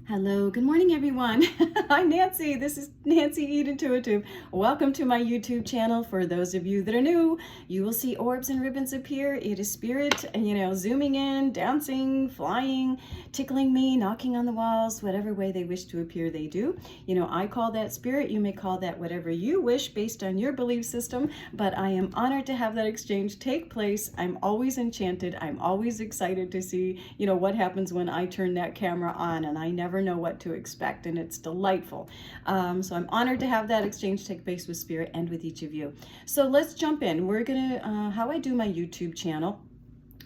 Hello, good morning, everyone. I'm Nancy. This is Nancy Eat Intuitive. Welcome to my YouTube channel. For those of you that are new, you will see orbs and ribbons appear. It is spirit, zooming in, dancing, flying, tickling me, knocking on the walls, whatever way they wish to appear, they do. I call that spirit. You may call that whatever you wish based on your belief system, but I am honored to have that exchange take place. I'm always enchanted. I'm always excited to see, what happens when I turn that camera on, and I never know what to expect, and it's delightful. So I'm honored to have that exchange take place with spirit and with each of you. So let's jump in. We're gonna how I do my YouTube channel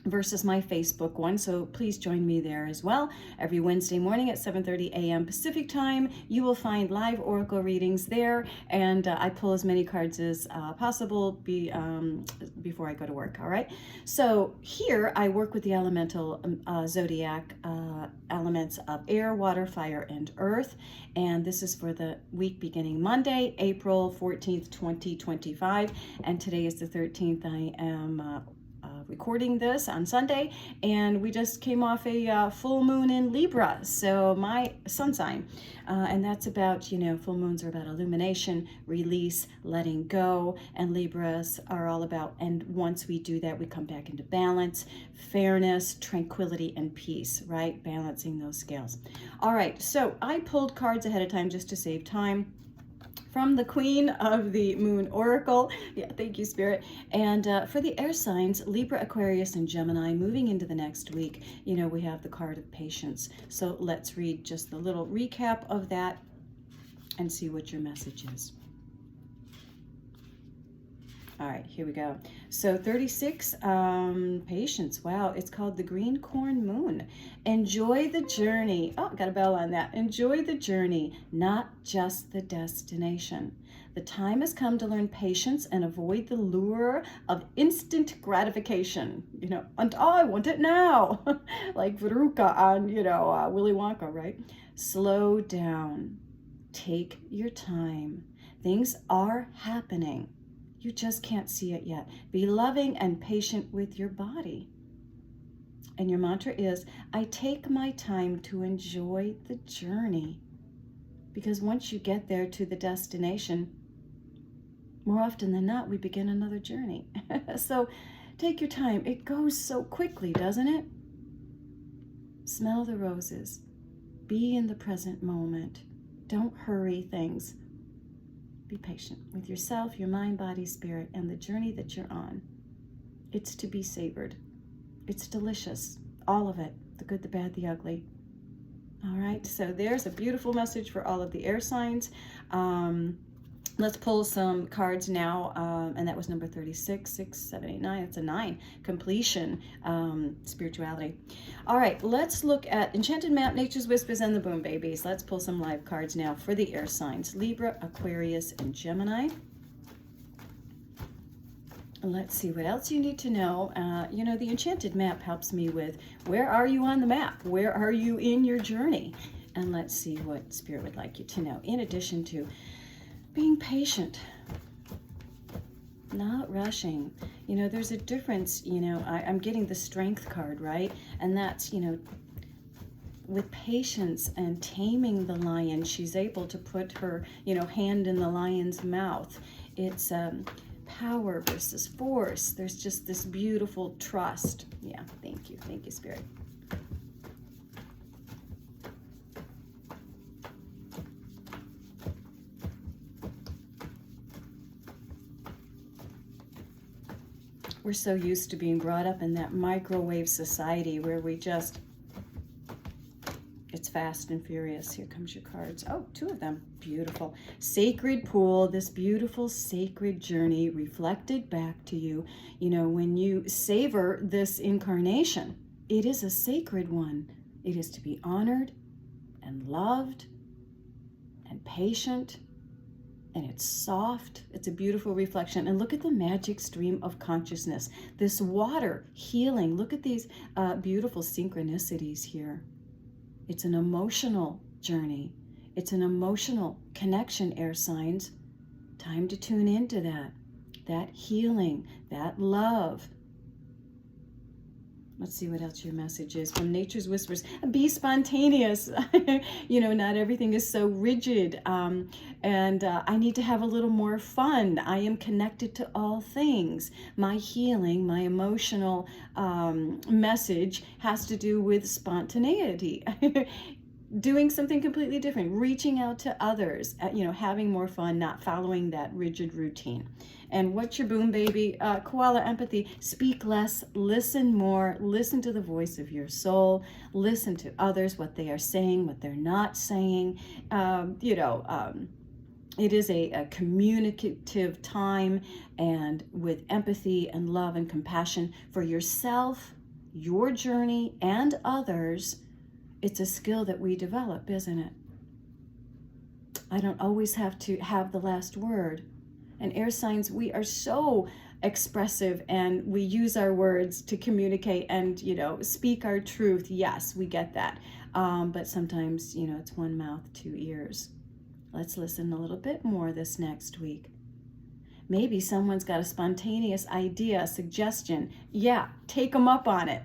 versus my Facebook one, so please join me there as well. Every Wednesday morning at 7:30 a.m. Pacific time, you will find live oracle readings there, and I pull as many cards as possible before I go to work. All right, so here I work with the elemental zodiac elements of air, water, fire, and earth, and this is for the week beginning Monday, April 14th, 2025, and today is the 13th. I am recording this on Sunday, and we just came off a full moon in Libra, so my sun sign, and that's about, full moons are about illumination, release, letting go, and Libras are all about, and once we do that, we come back into balance, fairness, tranquility, and peace, right? Balancing those scales. All right, so I pulled cards ahead of time just to save time from the Queen of the Moon Oracle. Yeah, thank you, Spirit. And for the air signs, Libra, Aquarius, and Gemini, moving into the next week, we have the card of patience. So let's read just the little recap of that and see what your message is. All right, here we go. So 36, patience. Wow, it's called the Green Corn Moon. Enjoy the journey. Oh, got a bell on that. Enjoy the journey, not just the destination. The time has come to learn patience and avoid the lure of instant gratification. And I want it now. Like Veruca on, Willy Wonka, right? Slow down. Take your time. Things are happening. You just can't see it yet. Be loving and patient with your body. And your mantra is, I take my time to enjoy the journey. Because once you get there to the destination, more often than not, we begin another journey. So take your time. It goes so quickly, doesn't it? Smell the roses. Be in the present moment. Don't hurry things. Be patient with yourself, your mind, body, spirit, and the journey that you're on. It's to be savored. It's delicious. All of it. The good, the bad, the ugly. All right, so there's a beautiful message for all of the air signs. Let's pull some cards now, and that was number 36, 6, 7, 8, 9. It's a 9. Completion, spirituality. All right, let's look at Enchanted Map, Nature's Whispers, and the Boom Babies. Let's pull some live cards now for the air signs, Libra, Aquarius, and Gemini. Let's see what else you need to know. The Enchanted Map helps me with where are you on the map? Where are you in your journey? And let's see what Spirit would like you to know, in addition to being patient, not rushing. There's a difference. I'm getting the Strength card, right? And that's, with patience and taming the lion, she's able to put her, hand in the lion's mouth. It's power versus force. There's just this beautiful trust. Yeah, thank you. Thank you, Spirit. We're so used to being brought up in that microwave society where we just, it's fast and furious. Here comes your cards. Oh, 2 of them. Beautiful. Sacred pool, this beautiful sacred journey reflected back to you. When you savor this incarnation, it is a sacred one. It is to be honored and loved and patient. And it's soft. It's a beautiful reflection. And look at the magic stream of consciousness. This water healing. Look at these beautiful synchronicities here. It's an emotional journey. It's an emotional connection, air signs. Time to tune into that. That healing, that love. Let's see what else your message is from Nature's Whispers. Be spontaneous. Not everything is so rigid. And I need to have a little more fun. I am connected to all things. My healing, my emotional message has to do with spontaneity. Doing something completely different, reaching out to others, having more fun, not following that rigid routine. And what's your boom, baby? Koala empathy. Speak less, listen more, listen to the voice of your soul, listen to others, what they are saying, what they're not saying. It is a communicative time, and with empathy and love and compassion for yourself, your journey, and others. It's a skill that we develop, isn't it? I don't always have to have the last word. And air signs, we are so expressive, and we use our words to communicate and, speak our truth. Yes, we get that. But sometimes, it's one mouth, two ears. Let's listen a little bit more this next week. Maybe someone's got a spontaneous idea, suggestion. Yeah, take them up on it.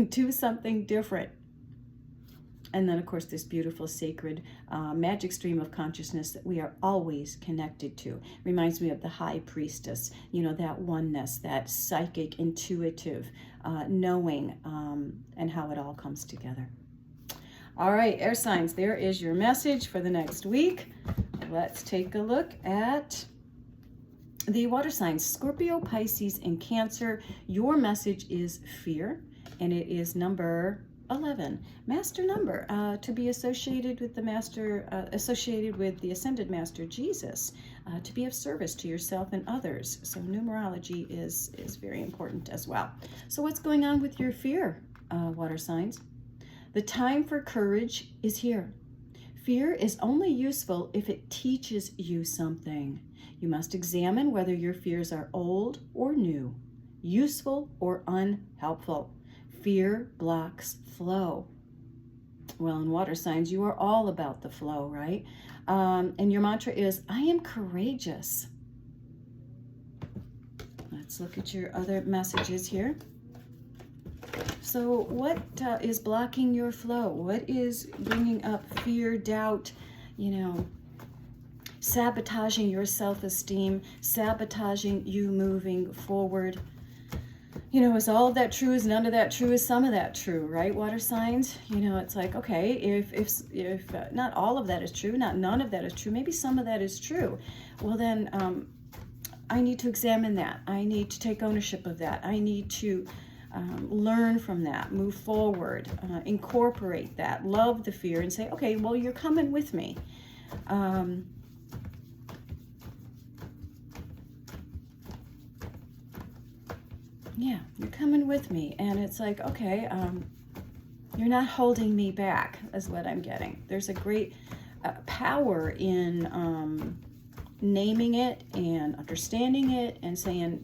Do something different. And then, of course, this beautiful, sacred, magic stream of consciousness that we are always connected to. Reminds me of the high priestess, that oneness, that psychic, intuitive knowing, and how it all comes together. All right, air signs, there is your message for the next week. Let's take a look at the water signs, Scorpio, Pisces, and Cancer. Your message is fear, and it is number 11, master number, to be associated with the master, associated with the ascended master Jesus, to be of service to yourself and others. So numerology is very important as well. So what's going on with your fear, water signs? The time for courage is here. Fear is only useful if it teaches you something. You must examine whether your fears are old or new, useful or unhelpful. Fear blocks flow. Well, in water signs, you are all about the flow, right? And your mantra is, I am courageous. Let's look at your other messages here. So what is blocking your flow? What is bringing up fear, doubt, sabotaging your self-esteem, sabotaging you moving forward? Is all of that true? Is none of that true? Is some of that true, right? Water signs, it's like, okay, if not all of that is true, not none of that is true, maybe some of that is true. Well, then I need to examine that. I need to take ownership of that. I need to learn from that, move forward, incorporate that, love the fear, and say, okay, well, you're coming with me. Yeah, you're coming with me. And it's like, okay, you're not holding me back, is what I'm getting. There's a great power in naming it and understanding it and saying,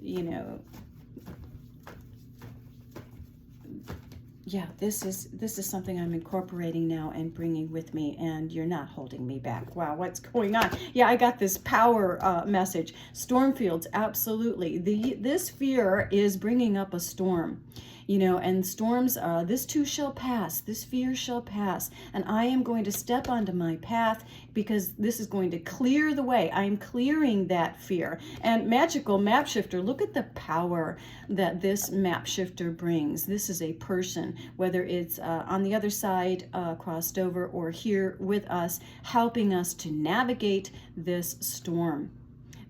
yeah, this is something I'm incorporating now and bringing with me, and you're not holding me back. Wow, what's going on? Yeah, I got this power message. Storm fields, absolutely. This fear is bringing up a storm. And storms, this too shall pass, this fear shall pass, and I am going to step onto my path because this is going to clear the way. I am clearing that fear. And magical map shifter, look at the power that this map shifter brings. This is a person, whether it's on the other side, crossed over, or here with us, helping us to navigate this storm.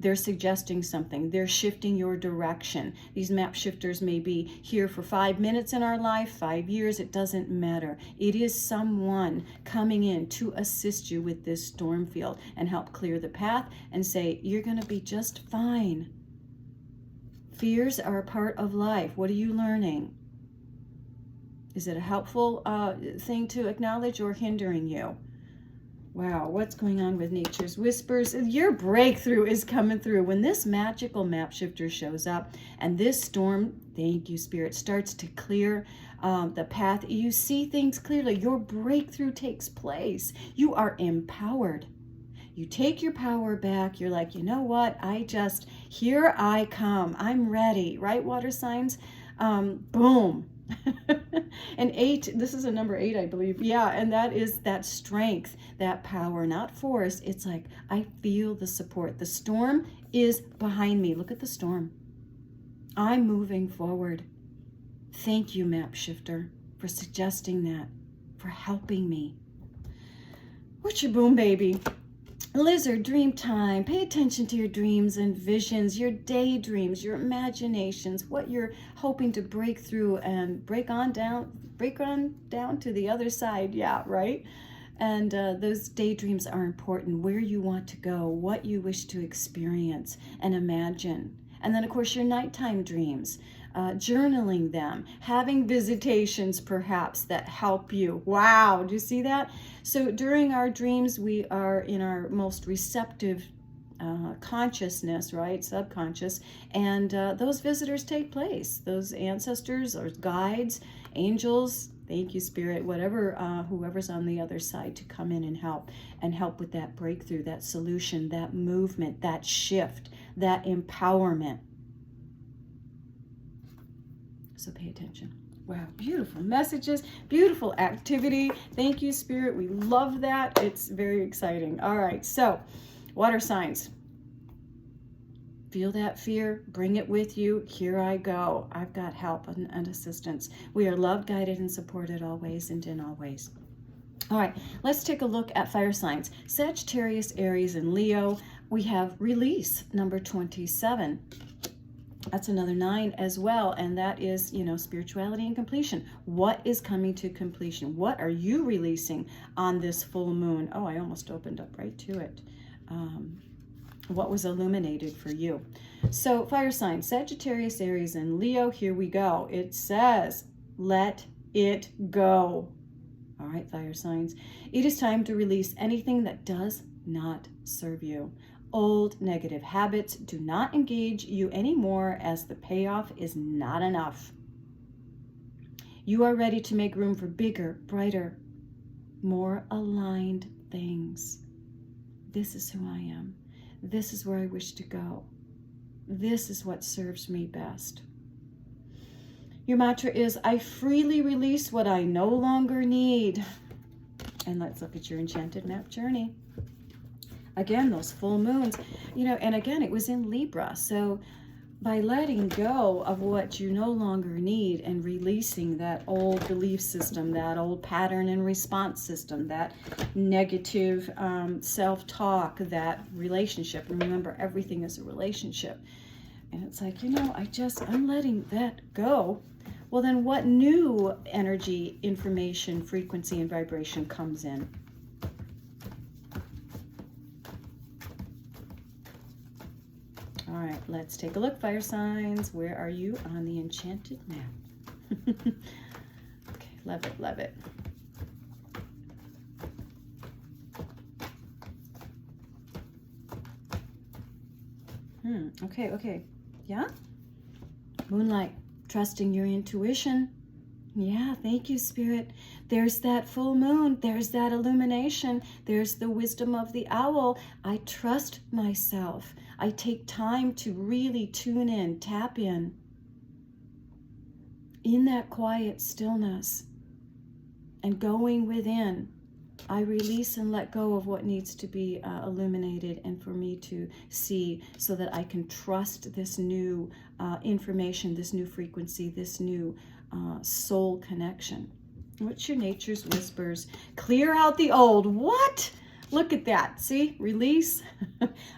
They're suggesting something. They're shifting your direction. These map shifters may be here for 5 minutes in our life, 5 years, it doesn't matter. It is someone coming in to assist you with this storm field and help clear the path and say, you're going to be just fine. Fears are a part of life. What are you learning? Is it a helpful thing to acknowledge or hindering you? Wow, what's going on with Nature's Whispers? Your breakthrough is coming through. When this magical map shifter shows up and this storm, thank you, Spirit, starts to clear the path, you see things clearly. Your breakthrough takes place. You are empowered. You take your power back. You're like, you know what? Here I come. I'm ready, right, water signs? Boom. And 8, this is a number 8, I believe. Yeah, and that is that strength, that power, not force. It's like, I feel the support. The storm is behind me. Look at the storm. I'm moving forward. Thank you, Map Shifter, for suggesting that, for helping me. What's your boom, baby? Lizard, dream time. Pay attention to your dreams and visions, your daydreams, your imaginations, what you're hoping to break through and break on down to the other side. Yeah, right? And those daydreams are important, where you want to go, what you wish to experience and imagine. And then, of course, your nighttime dreams. Journaling them, having visitations perhaps that help you. Wow, do you see that? So during our dreams, we are in our most receptive consciousness, right? Subconscious. And those visitors take place. Those ancestors or guides, angels, thank you, Spirit, whatever, whoever's on the other side to come in and help with that breakthrough, that solution, that movement, that shift, that empowerment. So pay attention. Wow, beautiful messages, beautiful activity. Thank you, Spirit. We love that. It's very exciting. All right, so water signs. Feel that fear, bring it with you. Here I go. I've got help and assistance. We are loved, guided, and supported always and in all ways. All right, let's take a look at fire signs. Sagittarius, Aries, and Leo. We have release, number 27. That's another 9 as well, and that is, spirituality and completion. What is coming to completion? What are you releasing on this full moon? Oh, I almost opened up right to it. What was illuminated for you? So fire signs, Sagittarius, Aries, and Leo. Here we go. It says, let it go. All right, fire signs. It is time to release anything that does not serve you. Old negative habits do not engage you anymore, as the payoff is not enough. You are ready to make room for bigger, brighter, more aligned things. This is who I am. This is where I wish to go. This is what serves me best. Your mantra is, I freely release what I no longer need. And let's look at your enchanted map journey. Again, those full moons, and again, it was in Libra. So by letting go of what you no longer need and releasing that old belief system, that old pattern and response system, that negative self-talk, that relationship. And remember, everything is a relationship. And it's like, I'm letting that go. Well, then what new energy, information, frequency, and vibration comes in? All right, let's take a look, fire signs. Where are you on the enchanted map? Okay, love it, love it. Okay. Yeah? Moonlight, trusting your intuition. Yeah, thank you, Spirit. There's that full moon. There's that illumination. There's the wisdom of the owl. I trust myself. I take time to really tune in, tap in that quiet stillness. And going within, I release and let go of what needs to be illuminated and for me to see, so that I can trust this new information, this new frequency, this new soul connection. What's your nature's whispers? Clear out the old. What? Look at that. See? Release.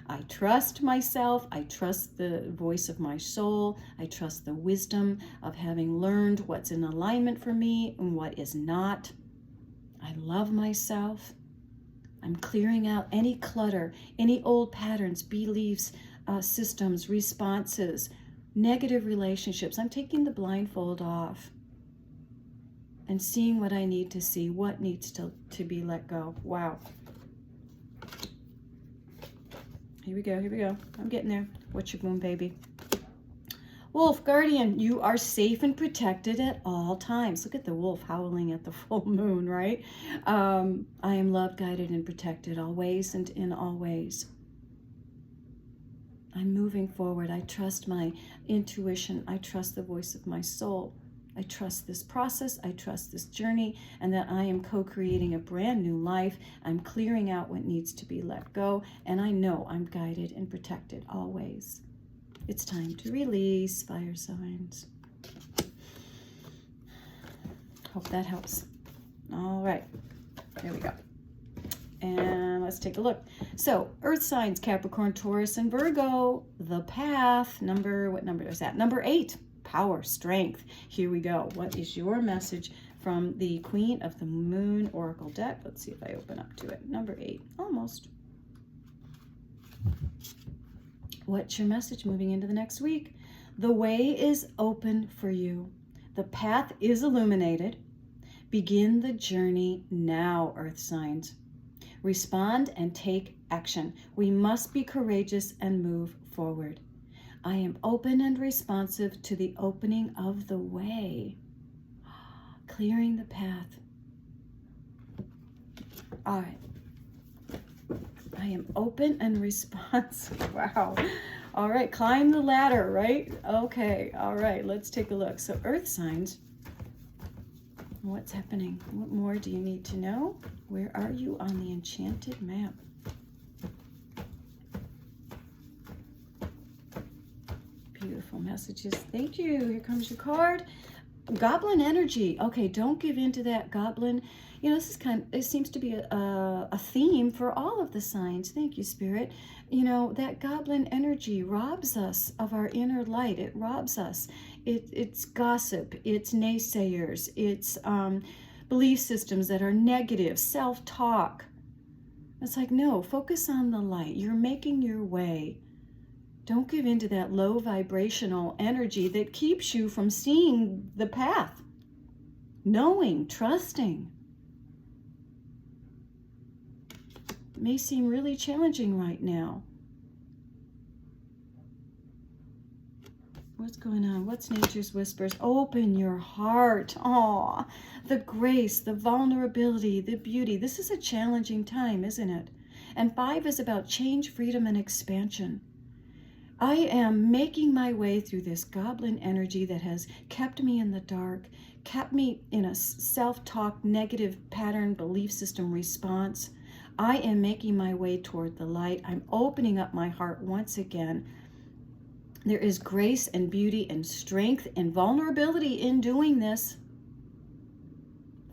I trust myself. I trust the voice of my soul. I trust the wisdom of having learned what's in alignment for me and what is not. I love myself. I'm clearing out any clutter, any old patterns, beliefs, systems, responses, negative relationships. I'm taking the blindfold off and seeing what I need to see, what needs to be let go. Wow. Here we go. I'm getting there. What's your boom, baby? Wolf, guardian, you are safe and protected at all times. Look at the wolf howling at the full moon, right? I am loved, guided, and protected always and in all ways. I'm moving forward. I trust my intuition. I trust the voice of my soul. I trust this process, I trust this journey, and that I am co-creating a brand new life. I'm clearing out what needs to be let go, and I know I'm guided and protected always. It's time to release, fire signs. Hope that helps. All right, there we go. And let's take a look. So, earth signs, Capricorn, Taurus, and Virgo. The path, what number is that? Number 8, power, strength. Here we go. What is your message from the Queen of the Moon Oracle deck? Let's see if I open up to it. Number 8, almost. What's your message moving into the next week? The way is open for you. The path is illuminated. Begin the journey now, earth signs. Respond and take action. We must be courageous and move forward. I am open and responsive to the opening of the way. Clearing the path. All right. I am open and responsive. Wow. All right, climb the ladder, right? Okay, all right, let's take a look. So earth signs, what's happening? What more do you need to know? Where are you on the enchanted map? Beautiful messages. Thank you. Here comes your card. Goblin energy. Okay, don't give in to that goblin. You know, it seems to be a theme for all of the signs. Thank you, Spirit. You know, that goblin energy robs us of our inner light. It robs us. It's gossip. It's naysayers. It's belief systems that are negative, self-talk. It's like, no, focus on the light. You're making your way. Don't give in to that low vibrational energy that keeps you from seeing the path, knowing, trusting. It may seem really challenging right now. What's going on? What's nature's whispers? Open your heart. Aw, the grace, the vulnerability, the beauty. This is a challenging time, isn't it? And 5 is about change, freedom, and expansion. I am making my way through this goblin energy that has kept me in the dark, kept me in a self-talk, negative pattern, belief system response. I am making my way toward the light. I'm opening up my heart once again. There is grace and beauty and strength and vulnerability in doing this.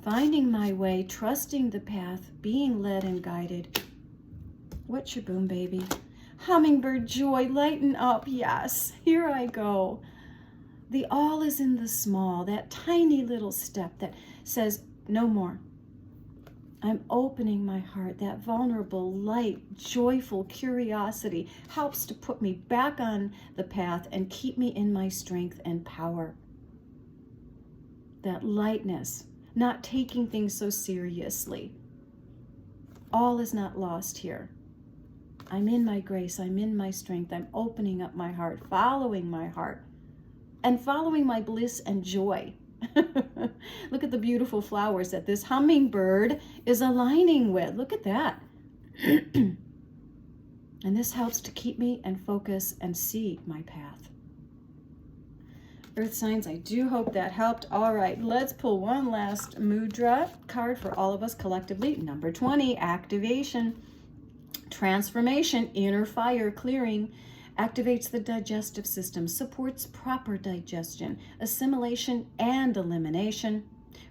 Finding my way, trusting the path, being led and guided. What's your boom, baby? Hummingbird joy, lighten up. Yes, here I go. The all is in the small, that tiny little step that says no more. I'm opening my heart. That vulnerable, light, joyful curiosity helps to put me back on the path and keep me in my strength and power. That lightness, not taking things so seriously. All is not lost here. I'm in my grace, I'm in my strength, I'm opening up my heart, following my heart, and following my bliss and joy. Look at the beautiful flowers that this hummingbird is aligning with. Look at that. And this helps to keep me and focus and see my path. Earth signs, I do hope that helped. All right, let's pull one last mudra card for all of us collectively. Number 20, activation. Transformation, inner fire clearing, activates the digestive system, supports proper digestion, assimilation and elimination,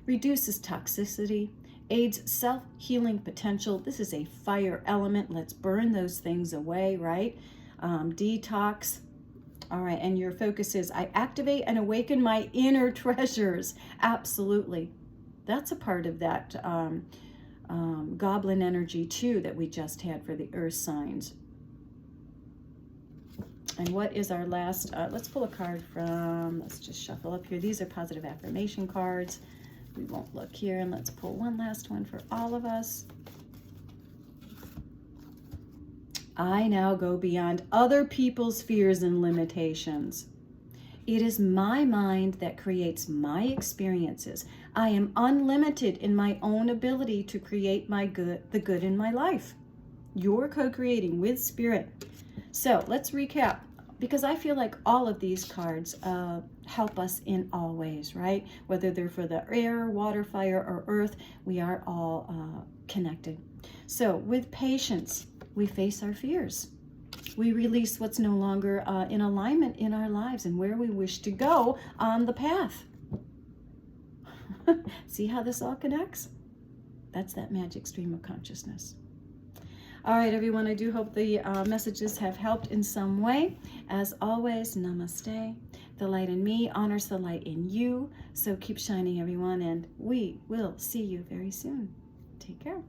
reduces toxicity, aids self-healing potential. This is a fire element. Let's burn those things away, right? Detox. All right, and your focus is, I activate and awaken my inner treasures. Absolutely. That's a part of that goblin energy too that we just had for the earth signs. And what is our last, let's pull a card from, let's just shuffle up here. These are positive affirmation cards. We won't look here, and let's pull one last one for all of us. I now go beyond other people's fears and limitations. It is my mind that creates my experiences. I am unlimited in my own ability to create the good in my life. You're co-creating with Spirit. So let's recap, because I feel like all of these cards help us in all ways, right? Whether they're for the air, water, fire, or earth, we are all connected. So with patience, we face our fears. We release what's no longer in alignment in our lives and where we wish to go on the path. See how this all connects? That's that magic stream of consciousness. All right, everyone, I do hope the messages have helped in some way. As always, namaste. The light in me honors the light in you. So keep shining, everyone, and we will see you very soon. Take care.